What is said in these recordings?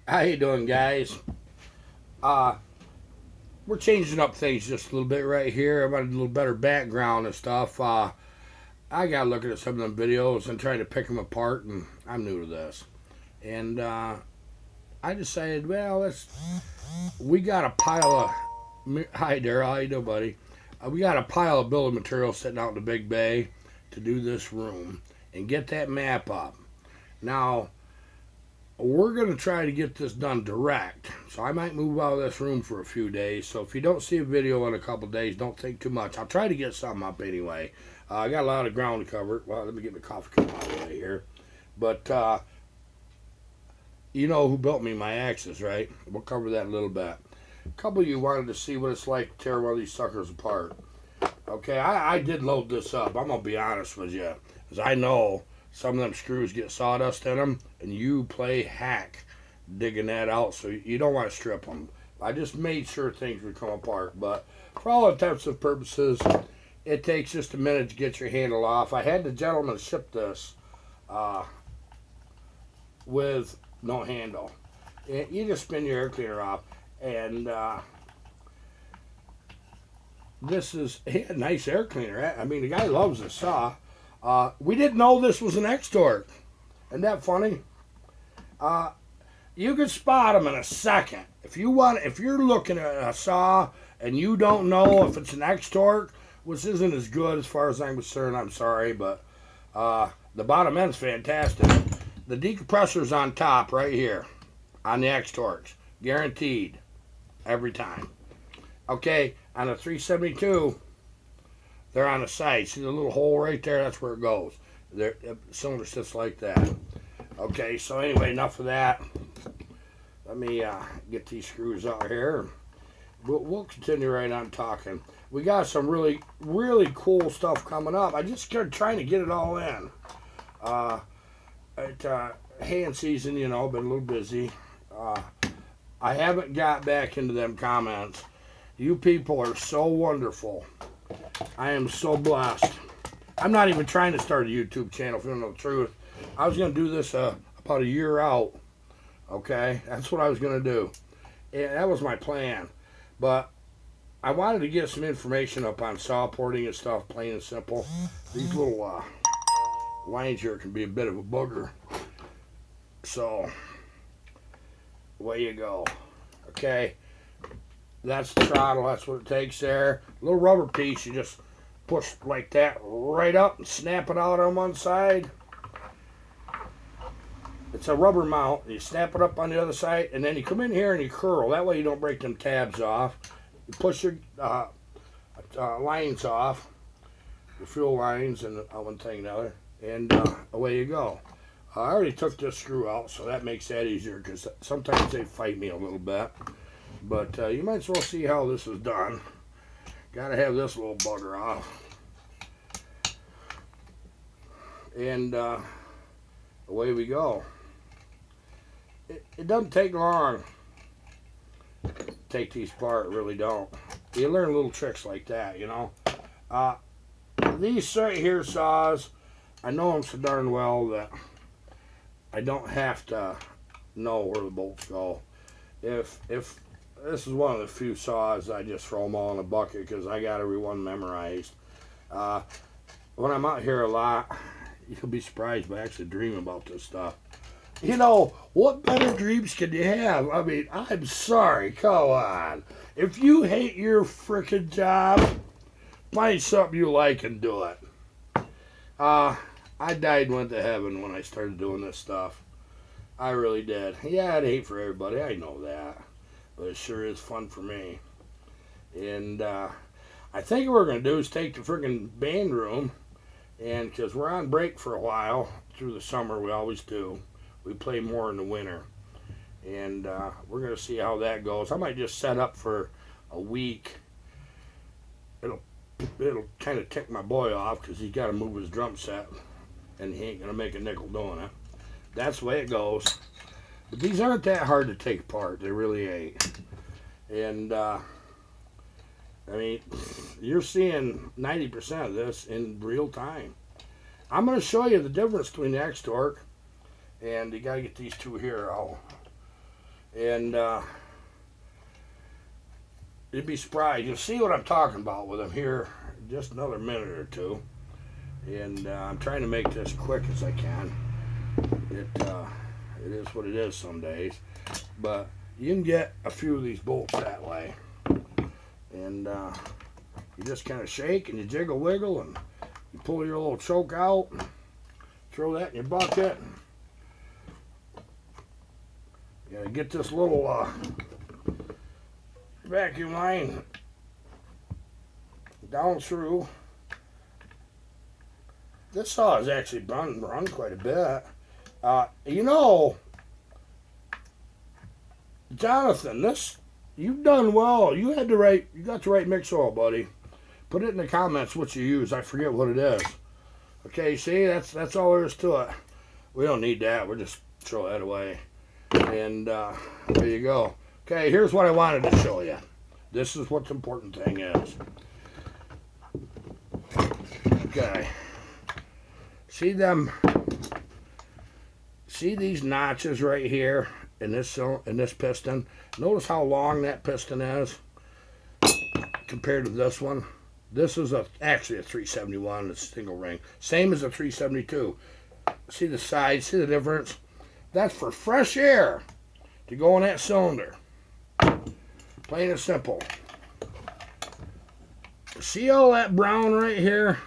How you doing, guys? Uh, we're changing up things just a little bit right here. About a little better background and stuff. I got looking at some of them videos and trying to pick them apart, and I'm new to this. And I decided, well, we got a pile of. Hi, Daryl. How you doing, buddy? We got a pile of building materials sitting out in the big bay to do this room and get that map up. Now, we're going to try to get this done direct. So I might move out of this room for a few days. So if you don't see a video in a couple days, don't think too much. I'll try to get something up anyway. I got a lot of ground to cover. Well, let me get my coffee cup out of the way here. But you know who built me my axes, right? We'll cover that in a little bit. A couple of you wanted to see what it's like to tear one of these suckers apart. Okay, I did load this up. I'm going to be honest with you. Because I know some of them screws get sawdust in them, and you play hack digging that out, so you don't want to strip them. I just made sure things would come apart, but for all intents and purposes, it takes just a minute to get your handle off. I had the gentleman ship this uh, with no handle. You just spin your air cleaner off, and this is a nice air cleaner. I mean, the guy loves the saw. We didn't know this was an X-Torque. Isn't that funny? You can spot them in a second. If you're looking at a saw and you don't know if it's an X-Torque, which isn't as good as far as I'm concerned, I'm sorry, but the bottom end's fantastic. The decompressor's on top right here on the X-Torques. Guaranteed. Every time. Okay, on a 372, they're on the side. See the little hole right there? That's where it goes. The cylinder sits like that. Okay, so anyway, enough of that. Let me get these screws out here. We'll continue right on talking. We got some really, really cool stuff coming up. I just started trying to get it all in. Hand season, been a little busy. I haven't got back into them comments. You people are so wonderful. I am so blessed. I'm not even trying to start a YouTube channel, if you don't know the truth. I was going to do this about a year out. Okay? That's what I was going to do. And that was my plan. But I wanted to get some information up on saw porting and stuff, plain and simple. These little lines here can be a bit of a booger. So, away you go. Okay? That's the throttle. That's what it takes there. A little rubber piece. You just push like that right up and snap it out on one side. It's a rubber mount. You snap it up on the other side, and then you come in here and you curl. That way you don't break them tabs off. You push your lines off, your fuel lines, and one thing and another, and away you go. I already took this screw out, so that makes that easier, because sometimes they fight me a little bit. But you might as well see how this is done. Gotta have this little bugger off. And away we go. It doesn't take long to take these apart, it really don't. You learn little tricks like that, These right here saws, I know them so darn well that I don't have to know where the bolts go. If this is one of the few saws I just throw them all in a bucket because I got every one memorized. When I'm out here a lot, you'll be surprised, but I actually dream about this stuff. What better dreams can you have? I mean, I'm sorry, come on. If you hate your frickin' job, find something you like and do it. I died and went to heaven when I started doing this stuff. I really did. Yeah, it ain't for everybody, I know that. But it sure is fun for me. And I think what we're going to do is take the freaking band room, and because we're on break for a while through the summer, we always do. We play more in the winter. And we're going to see how that goes. I might just set up for a week. It'll kind of tick my boy off because he's got to move his drum set, and he ain't going to make a nickel doing it. That's the way it goes. But these aren't that hard to take apart. They really ain't. And, I mean, you're seeing 90% of this in real time. I'm going to show you the difference between the X-Torque, and you got to get these two here. I'll And you'd be surprised. You'll see what I'm talking about with them here in just another minute or two. And I'm trying to make this quick as I can. It is what it is some days. But you can get a few of these bolts that way. And you just kind of shake and you jiggle wiggle and you pull your little choke out and throw that in your bucket. You gotta get this little vacuum line down through. This saw has actually run quite a bit. You know, Jonathan, you've done well. You got the right mix oil, buddy. Put it in the comments what you use. I forget what it is. Okay, see, that's all there is to it. We don't need that. We'll just throw that away. And there you go. Okay, here's what I wanted to show you. This is what the important thing is. Okay. See these notches right here in this piston? Notice how long that piston is compared to this one. This is actually a 371. It's single ring. Same as a 372. See the size? See the difference? That's for fresh air to go in that cylinder. Plain and simple. See all that brown right here?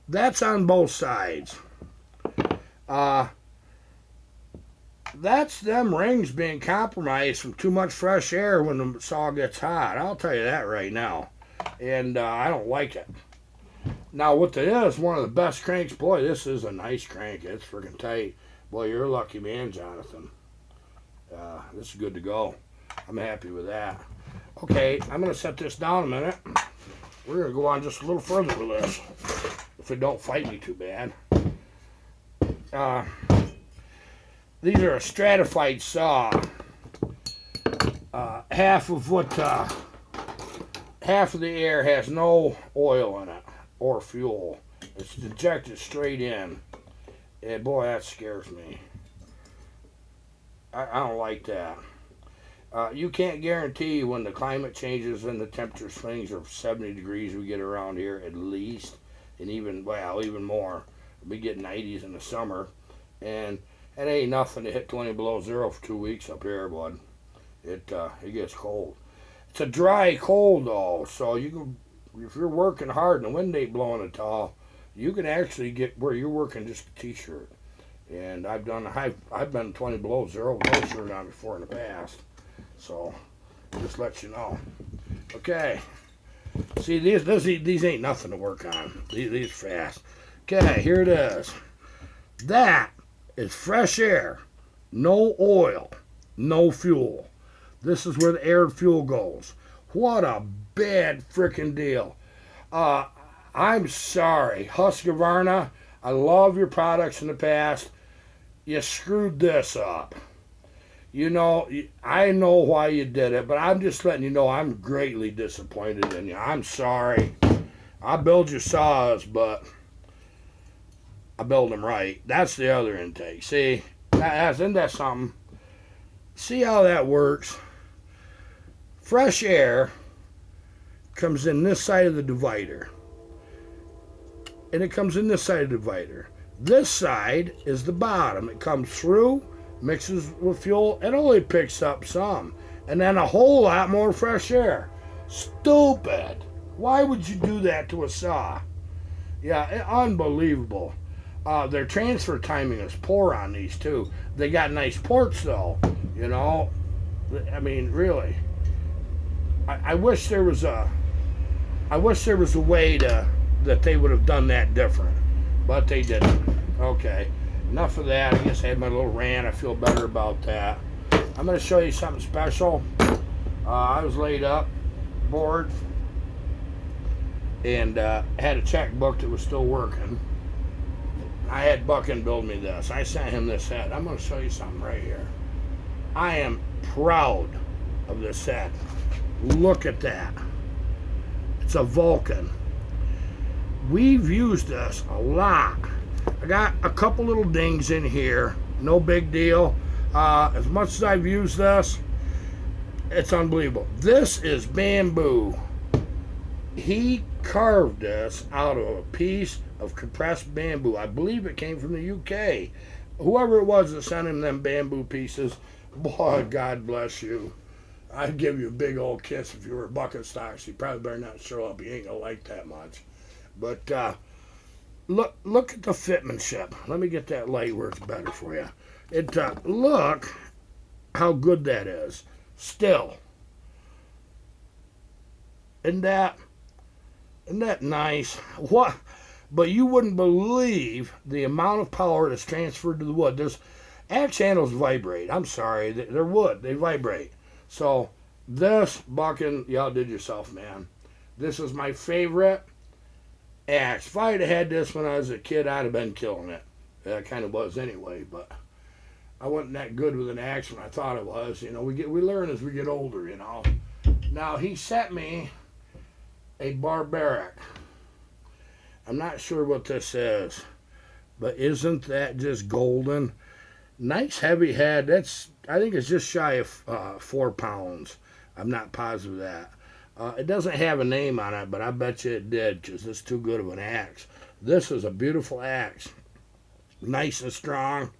That's on both sides. That's them rings being compromised from too much fresh air when the saw gets hot. I'll tell you that right now. And I don't like it. Now, what it is, one of the best cranks. Boy, this is a nice crank. It's freaking tight. Boy, you're a lucky man, Jonathan. This is good to go. I'm happy with that. Okay, I'm going to set this down a minute. We're going to go on just a little further with this, if it don't fight me too bad. These are a stratified saw. Half of the air has no oil in it or fuel. It's injected straight in. And boy, that scares me. I don't like that. You can't guarantee when the climate changes and the temperature swings of 70 degrees we get around here at least, and even more. We get 90s in the summer, and it ain't nothing to hit 20 below zero for 2 weeks up here, bud. It gets cold. It's a dry cold though, so you can, if you're working hard and the wind ain't blowing at all, you can actually get where you're working just a t-shirt. And I've been 20 below zero with no shirt on before in the past. So just let you know. Okay. See, these ain't nothing to work on. These fast. Okay, here it is. That is fresh air. No oil. No fuel. This is where the air and fuel goes. What a bad freaking deal. I'm sorry. Husqvarna, I love your products in the past. You screwed this up. You know, I know why you did it, but I'm just letting you know I'm greatly disappointed in you. I'm sorry. I build your saws, but I build them right. That's the other intake. See, isn't that something? See how that works? Fresh air comes in this side of the divider. And it comes in this side of the divider. This side is the bottom. It comes through, mixes with fuel, and only picks up some. And then a whole lot more fresh air. Stupid. Why would you do that to a saw? Yeah, unbelievable. Their transfer timing is poor on these too. They got nice ports though, you know. I mean, really. I wish there was a way that they would have done that different, but they didn't. Okay, enough of that. I guess I had my little rant. I feel better about that. I'm going to show you something special. I was laid up, bored, and had a checkbook that was still working. I had Buckin build me this. I sent him this set. I'm going to show you something right here. I am proud of this set. Look at that. It's a Vulcan. We've used this a lot. I got a couple little dings in here. No big deal. As much as I've used this, it's unbelievable. This is bamboo. He carved this out of a piece of compressed bamboo. I believe it came from the UK. Whoever it was that sent him them bamboo pieces, boy, God bless you. I'd give you a big old kiss if you were a bucket stocks. You probably better not show up. You ain't gonna like that much. But look at the fitmanship. Let me get that light where it's better for you. Look how good that is. Still, isn't that nice? What? But you wouldn't believe the amount of power that's transferred to the wood. There's axe handles vibrate. I'm sorry, they're wood. They vibrate. So this buckin, you outdid yourself, man. This is my favorite axe. If I had this when I was a kid, I'd have been killing it. I kind of was anyway, but I wasn't that good with an axe when I thought I was. You know, we learn as we get older. You know. Now he sent me a barbaric. I'm not sure what this is, but isn't that just golden? Nice heavy head. I think it's just shy of 4 pounds. I'm not positive of that. It doesn't have a name on it, but I bet you it did because it's too good of an axe. This is a beautiful axe. Nice and strong.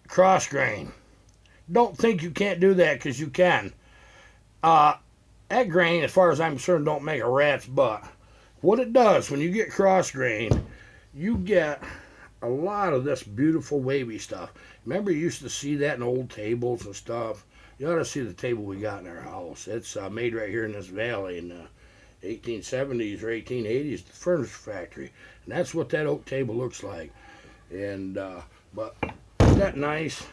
Cross grain. Don't think you can't do that because you can. That grain, as far as I'm concerned, don't make a rat's butt. What it does, when you get cross grain, you get a lot of this beautiful wavy stuff. Remember you used to see that in old tables and stuff? You ought to see the table we got in our house. It's made right here in this valley in the 1870s or 1880s, the furniture factory. And that's what that oak table looks like. And, but isn't that nice?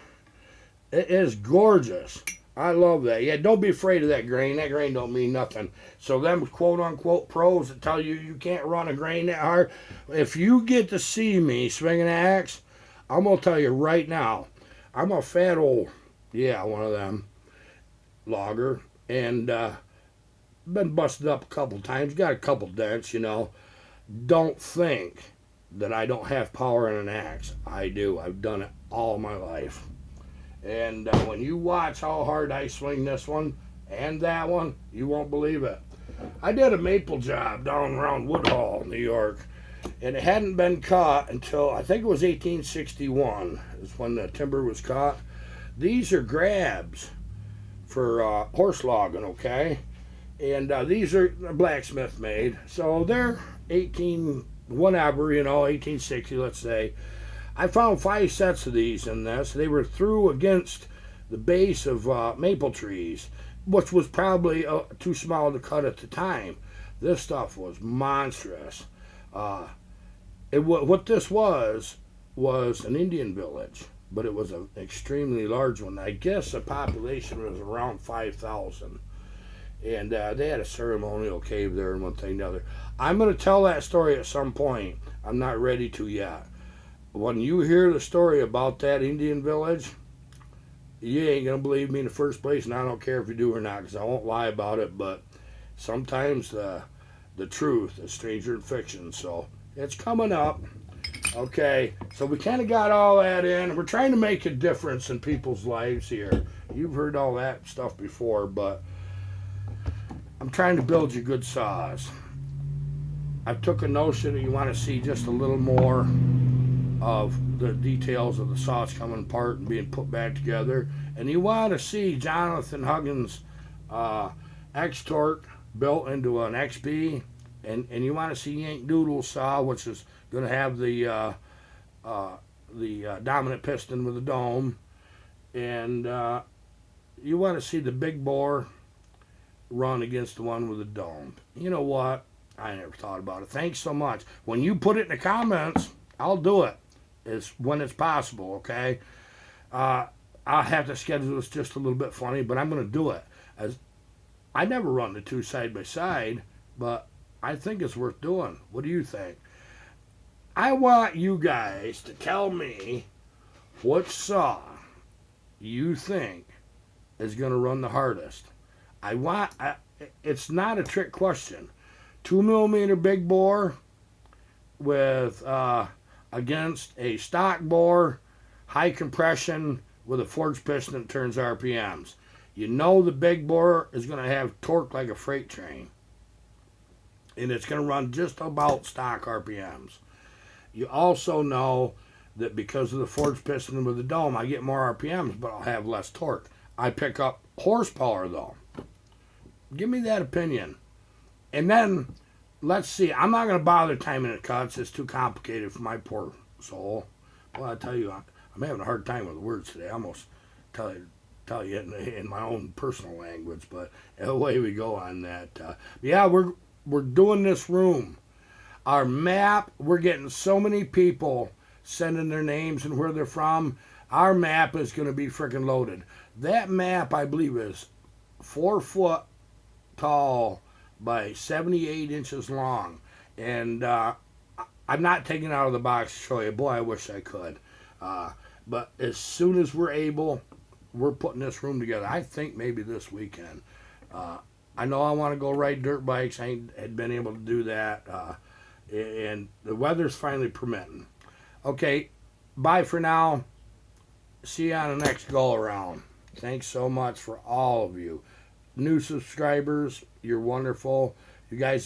It is gorgeous. I love that. Yeah, don't be afraid of that grain. That grain don't mean nothing. So them quote-unquote pros that tell you you can't run a grain that hard, if you get to see me swing an axe, I'm going to tell you right now, I'm a fat old, one of them, logger, and been busted up a couple times, got a couple dents, you know. Don't think that I don't have power in an axe. I do. I've done it all my life. And when you watch how hard I swing this one and that one, you won't believe it. I did a maple job down around Woodhall, New York, and it hadn't been cut until I think it was 1861 is when the timber was cut. These are grabs for horse logging, okay? And these are blacksmith made, so they're 1860, let's say. I found 5 sets of these in this. They were through against the base of maple trees, which was probably too small to cut at the time. This stuff was monstrous. What this was an Indian village, but it was an extremely large one. I guess the population was around 5,000. And they had a ceremonial cave there and one thing and the other. I'm going to tell that story at some point. I'm not ready to yet. When you hear the story about that Indian village, you ain't going to believe me in the first place, and I don't care if you do or not, because I won't lie about it, but sometimes the truth is stranger than fiction, so it's coming up. Okay, so we kind of got all that in. We're trying to make a difference in people's lives here. You've heard all that stuff before, but I'm trying to build you good saws. I took a notion that you want to see just a little more of the details of the saws coming apart and being put back together, and you want to see Jonathan Huggins' X-Torque built into an XB, and you want to see Yank Doodle saw, which is going to have the dominant piston with the dome, and you want to see the big bore run against the one with the dome. You know what? I never thought about it. Thanks so much. When you put it in the comments, I'll do it. It's when it's possible, okay? I'll have to schedule this just a little bit funny, but I'm going to do it. As I never run the two side by side, but I think it's worth doing. What do you think? I want you guys to tell me what saw you think is going to run the hardest. It's not a trick question. 2mm big bore with a against a stock bore, high compression with a forged piston that turns RPMs. You know the big bore is going to have torque like a freight train. And it's going to run just about stock RPMs. You also know that because of the forged piston with the dome, I get more RPMs, but I'll have less torque. I pick up horsepower, though. Give me that opinion. And then, let's see. I'm not going to bother timing the cuts. It's too complicated for my poor soul. Well, I tell you, I'm having a hard time with the words today. I almost tell you in my own personal language, but away we go on that. Yeah, we're doing this room. Our map, we're getting so many people sending their names and where they're from. Our map is going to be freaking loaded. That map, I believe, is 4 foot tall by 78 inches long. And I'm not taking it out of the box to show you. Boy, I wish I could. But as soon as we're able, we're putting this room together. I think maybe this weekend. I know I want to go ride dirt bikes. I ain't been able to do that. And the weather's finally permitting. Okay, bye for now. See you on the next go-around. Thanks so much for all of you. New subscribers, you're wonderful. You guys